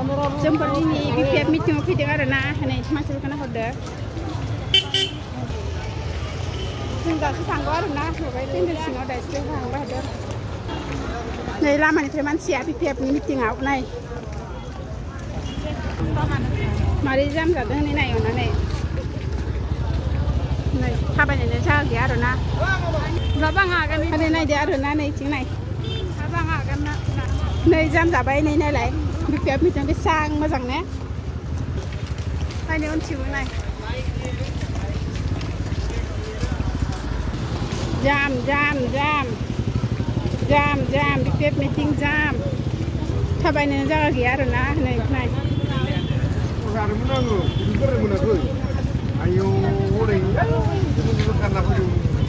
जोंफोरनि BPF मिटिंआव फैदों आरो ना नै मानसिफोरखौ नाहरदो जों दासो थांगौ आरो ना पेन्डेल सिङाव दासो थांबा हादों नै लामानिफ्राय मानसिया BPF नि मिटिंआव नाय मारै जाम जादों नै नाय अननानै नै थाबायनोनो जायगा गैया आरो ना नै नायदो आरो ना नैथिं नाय नै जाम जाबाय नै नायलाय BPF मिटिं बेसेबां मोजां ने नायनो उनथिंबो नाय जाम BPF मिटिं जाम थाबायनो जायगा गैया आरो ना नै नाय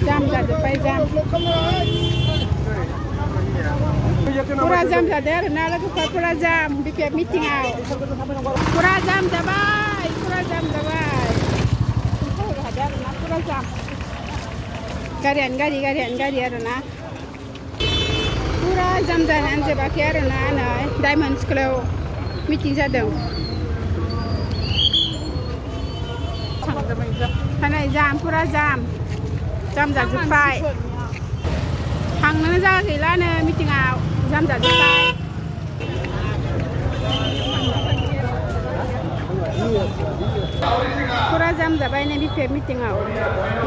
जाम जाजोब्बाय जाम पुरा जाम जादों आरो ना लोगोफोर पुरा जाम BPF मिटिंआव पुरा जाम जाबाय पुरा जाम गारियानो गारि आरो ना पुरा जाम जानानै जोबाखै आरो ना नै डायमन्ड स्कुलाव मिटिं जादों नै जाम पुरा जाम जाजोब्बाय थांनोनो जायगा गैलानो मिटिंआव जाम जाजोब्बाय पुरा जाम जाबाय नै BPF मिटिंआव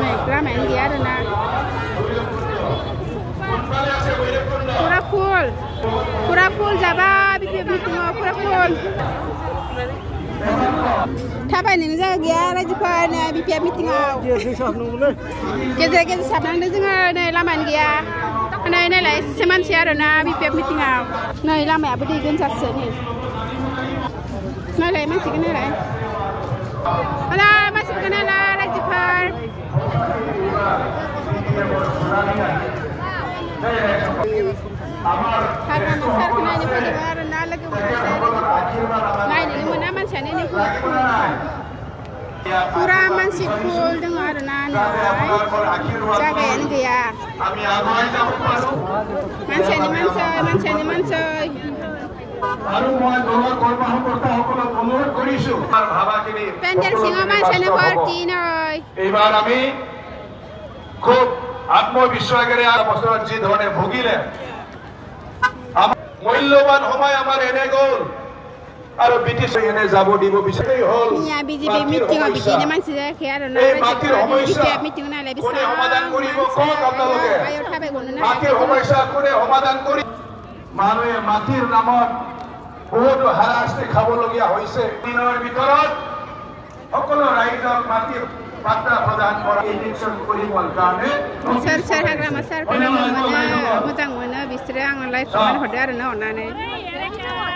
नै लामायानो गैया आरो ना पुरा फुल जाबाय BPF मिटिंआव पुरा फुल थाबायनोनो जायगा गैया रायजोफोर नै BPF मिटिंआव गेजेर साबनांदों जोङो नै लामायानो गैया नै नायलाय एसे मानसि आरो ना BPF मिटिंआव नै लामायाबो दै गोनजासो नै नायलाय मानसिखौ नायलाय मानसिफोरखौ नायलाय रायजोफोर सारखौ नायनो फैदों आरो ना लोगोफोर नायनोनो मोना मानसियानो पुरा मानसि फुल दङ आरो ना जागायानो गैया मानसियानो मानसि पेन्डेल सिङाव मानसियानो भर्ति नै এইবাৰ আমি খুব আত্মবিশ্বাসেৰে বছৰত যি ধৰণে ভুগিলে মূল্যবান সময় আমাৰ এনে গ'ল আৰু ব্ৰিটিছ এনে যাব দিব বিচাৰি হ'ল BJP মিটিংত বিকিনে মানসি যাকে আৰু না BJP মিটিং নালে কোনে সমাধান কৰিব কোন আপোনালোকে মাটিৰ সমস্যা কোনে সমাধান কৰি মানুহে মাটিৰ নামত বহুত হাৰাশাস্তি খাবলগীয়া হৈছে দিনৰ ভিতৰত সকলো ৰাইজক মাটিৰ পাত্তা প্ৰদান কৰা ইলেকশ্যন কৰিবৰ কাৰণে সাৰ হাগ্ৰামা সাৰ मोजां मोनो बिसोरो आंनो लाइफ हरदो आरो ना अननानै